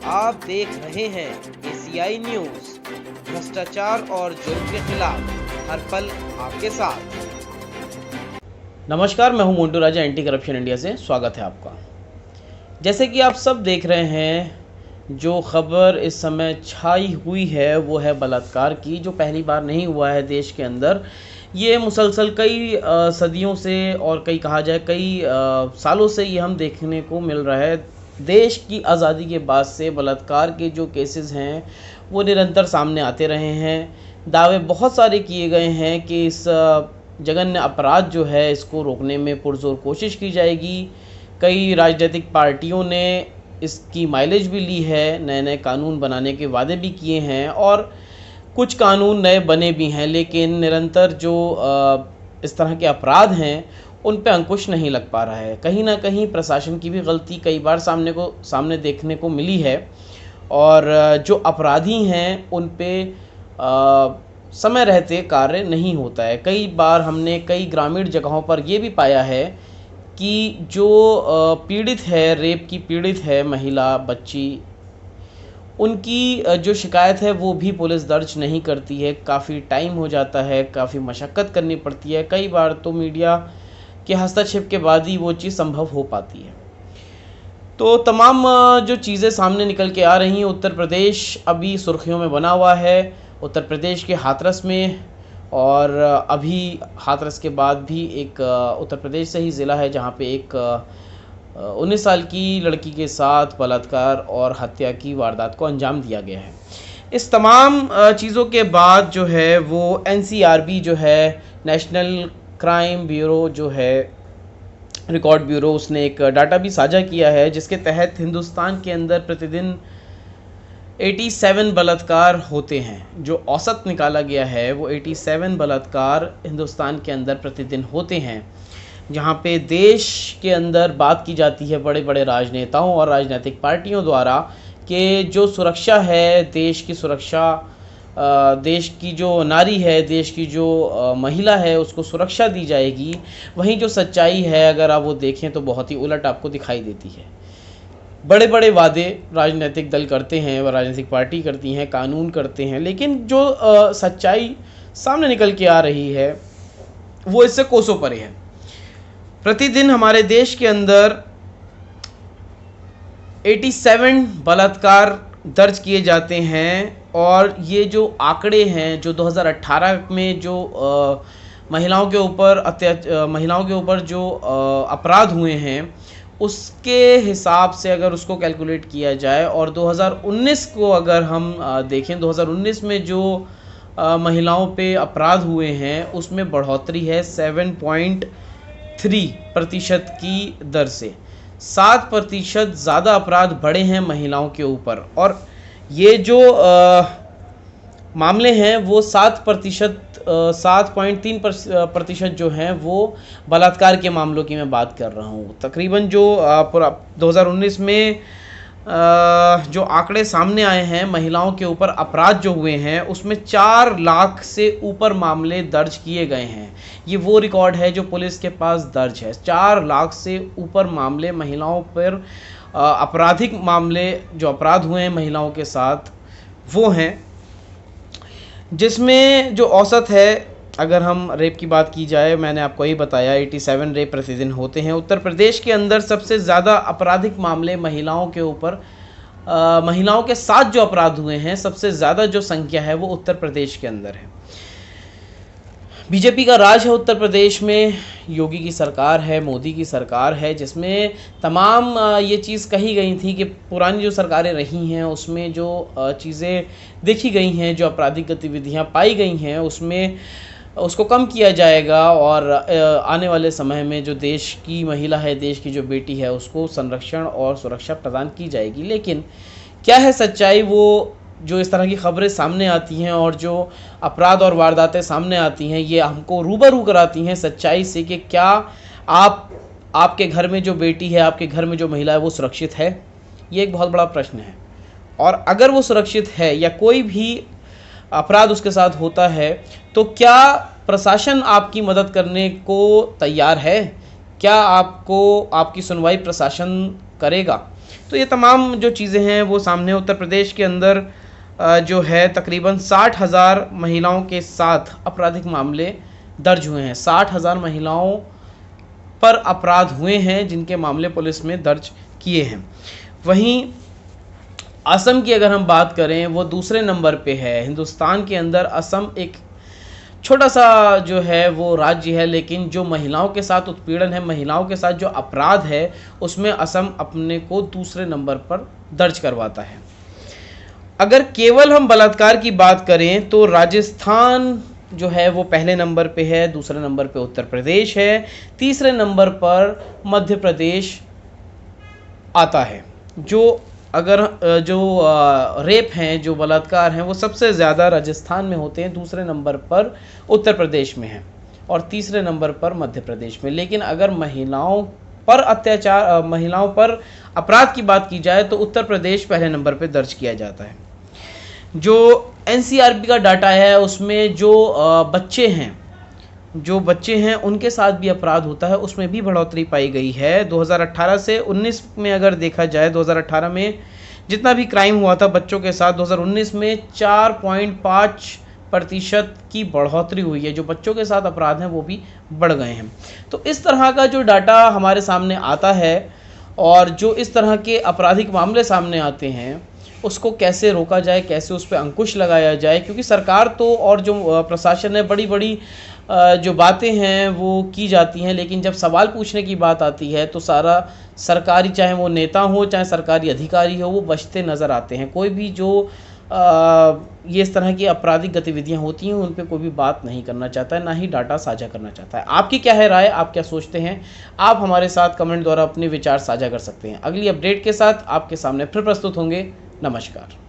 आप देख रहे हैं एसीआई न्यूज, भ्रष्टाचार और जुर्म के खिलाफ हर पल आपके साथ। नमस्कार, मैं हूं मोन्टू राजा, एंटी करप्शन इंडिया से स्वागत है आपका। जैसे कि आप सब देख रहे हैं, जो खबर इस समय छाई हुई है वो है बलात्कार की, जो पहली बार नहीं हुआ है देश के अंदर। ये मुसलसल कई सदियों से और कई कहा जाए कई सालों से ये हम देखने को मिल रहा है। देश की आज़ादी के बाद से बलात्कार के जो केसेस हैं वो निरंतर सामने आते रहे हैं। दावे बहुत सारे किए गए हैं कि इस जघन्य अपराध जो है इसको रोकने में पुरजोर कोशिश की जाएगी। कई राजनीतिक पार्टियों ने इसकी माइलेज भी ली है, नए नए कानून बनाने के वादे भी किए हैं और कुछ कानून नए बने भी हैं, लेकिन निरंतर जो इस तरह के अपराध हैं उन पे अंकुश नहीं लग पा रहा है। कहीं ना कहीं प्रशासन की भी गलती कई बार सामने देखने को मिली है और जो अपराधी हैं उन पे समय रहते कार्य नहीं होता है। कई बार हमने कई ग्रामीण जगहों पर ये भी पाया है कि जो पीड़ित है, रेप की पीड़ित है महिला, बच्ची, उनकी जो शिकायत है वो भी पुलिस दर्ज नहीं करती है। काफ़ी टाइम हो जाता है, काफ़ी मशक्क़त करनी पड़ती है। कई बार तो मीडिया के हस्तक्षेप के बाद ही वो चीज़ संभव हो पाती है। तो तमाम जो चीज़ें सामने निकल के आ रही हैं, उत्तर प्रदेश अभी सुर्खियों में बना हुआ है। उत्तर प्रदेश के हाथरस में, और अभी हाथरस के बाद भी एक उत्तर प्रदेश से ही ज़िला है जहाँ पे एक 19 साल की लड़की के साथ बलात्कार और हत्या की वारदात को अंजाम दिया गया है। इस तमाम चीज़ों के बाद जो है वो एनसीआरबी जो है, नेशनल क्राइम ब्यूरो जो है, रिकॉर्ड ब्यूरो, उसने एक डाटा भी साझा किया है जिसके तहत हिंदुस्तान के अंदर प्रतिदिन 87 बलात्कार होते हैं। जो औसत निकाला गया है वो 87 बलात्कार हिंदुस्तान के अंदर प्रतिदिन होते हैं, जहाँ पे देश के अंदर बात की जाती है बड़े बड़े राजनेताओं और राजनीतिक पार्टियों द्वारा कि जो सुरक्षा है, देश की सुरक्षा, देश की जो नारी है, देश की जो महिला है, उसको सुरक्षा दी जाएगी। वहीं जो सच्चाई है, अगर आप वो देखें तो बहुत ही उलट आपको दिखाई देती है। बड़े बड़े वादे राजनीतिक दल करते हैं, राजनीतिक पार्टी करती हैं, कानून करते हैं, लेकिन जो सच्चाई सामने निकल के आ रही है वो इससे कोसों परे है। प्रतिदिन हमारे देश के अंदर 87 बलात्कार दर्ज किए जाते हैं और ये जो आंकड़े हैं, जो 2018 में जो महिलाओं के ऊपर जो अपराध हुए हैं उसके हिसाब से अगर उसको कैलकुलेट किया जाए और 2019 को अगर हम देखें, 2019 में जो महिलाओं पे अपराध हुए हैं उसमें बढ़ोतरी है 7.3% की दर से। 7% ज़्यादा अपराध बढ़े हैं महिलाओं के ऊपर, और ये जो मामले हैं वो 7.3% जो हैं वो बलात्कार के मामलों की मैं बात कर रहा हूँ। तकरीबन जो 2019 में जो आंकड़े सामने आए हैं महिलाओं के ऊपर अपराध जो हुए हैं उसमें 4 लाख से ऊपर मामले दर्ज किए गए हैं। ये वो रिकॉर्ड है जो पुलिस के पास दर्ज है। 4 लाख से ऊपर मामले महिलाओं पर, आपराधिक मामले जो अपराध हुए हैं महिलाओं के साथ वो हैं, जिसमें जो औसत है, अगर हम रेप की बात की जाए, मैंने आपको ही बताया 87 रेप प्रतिदिन होते हैं। उत्तर प्रदेश के अंदर सबसे ज़्यादा आपराधिक मामले महिलाओं के ऊपर, महिलाओं के साथ जो अपराध हुए हैं, सबसे ज़्यादा जो संख्या है वो उत्तर प्रदेश के अंदर है। बीजेपी का राज है उत्तर प्रदेश में, योगी की सरकार है, मोदी की सरकार है, जिसमें तमाम ये चीज़ कही गई थी कि पुरानी जो सरकारें रही हैं उसमें जो चीज़ें देखी गई हैं, जो आपराधिक गतिविधियां पाई गई हैं, उसमें उसको कम किया जाएगा और आने वाले समय में जो देश की महिला है, देश की जो बेटी है, उसको संरक्षण और सुरक्षा प्रदान की जाएगी। लेकिन क्या है सच्चाई, वो जो इस तरह की खबरें सामने आती हैं और जो अपराध और वारदातें सामने आती हैं, ये हमको रूबरू कराती हैं सच्चाई से कि क्या आपके घर में जो बेटी है, आपके घर में जो महिला है वो सुरक्षित है। ये एक बहुत बड़ा प्रश्न है, और अगर वो सुरक्षित है या कोई भी अपराध उसके साथ होता है तो क्या प्रशासन आपकी मदद करने को तैयार है? क्या आपकी सुनवाई प्रशासन करेगा? तो ये तमाम जो चीज़ें हैं वो सामने उत्तर प्रदेश के अंदर जो है तकरीबन 60,000 महिलाओं के साथ आपराधिक मामले दर्ज हुए हैं। 60,000 महिलाओं पर अपराध हुए हैं जिनके मामले पुलिस में दर्ज किए हैं। वहीं असम की अगर हम बात करें वो दूसरे नंबर पे है। हिंदुस्तान के अंदर असम एक छोटा सा जो है वो राज्य है, लेकिन जो महिलाओं के साथ उत्पीड़न है, महिलाओं के साथ जो अपराध है, उसमें असम अपने को दूसरे नंबर पर दर्ज करवाता है। अगर केवल हम बलात्कार की बात करें तो राजस्थान जो है वो पहले नंबर पे है, दूसरे नंबर पे उत्तर प्रदेश है, तीसरे नंबर पर मध्य प्रदेश आता है। जो अगर जो रेप हैं, जो बलात्कार हैं, वो सबसे ज़्यादा राजस्थान में होते हैं, दूसरे नंबर पर उत्तर प्रदेश में है और तीसरे नंबर पर मध्य प्रदेश में। लेकिन अगर महिलाओं पर अत्याचार, महिलाओं पर अपराध की बात की जाए तो उत्तर प्रदेश पहले नंबर पर दर्ज किया जाता है। जो एनसीआरबी का डाटा है उसमें जो बच्चे हैं उनके साथ भी अपराध होता है, उसमें भी बढ़ोतरी पाई गई है। 2018 से 19 में अगर देखा जाए, 2018 में जितना भी क्राइम हुआ था बच्चों के साथ, 2019 में 4.5% की बढ़ोतरी हुई है। जो बच्चों के साथ अपराध हैं वो भी बढ़ गए हैं। तो इस तरह का जो डाटा हमारे सामने आता है और जो इस तरह के आपराधिक मामले सामने आते हैं उसको कैसे रोका जाए, कैसे उस पर अंकुश लगाया जाए, क्योंकि सरकार तो और जो प्रशासन है बड़ी बड़ी जो बातें हैं वो की जाती हैं, लेकिन जब सवाल पूछने की बात आती है तो सारा सरकारी, चाहे वो नेता हो चाहे सरकारी अधिकारी हो, वो बचते नज़र आते हैं। कोई भी जो ये इस तरह की आपराधिक गतिविधियां होती हैं उन पे कोई भी बात नहीं करना चाहता है, ना ही डाटा साझा करना चाहता है। आपकी क्या है राय, आप क्या सोचते हैं? आप हमारे साथ कमेंट द्वारा अपने विचार साझा कर सकते हैं। अगली अपडेट के साथ आपके सामने फिर प्रस्तुत होंगे। नमस्कार।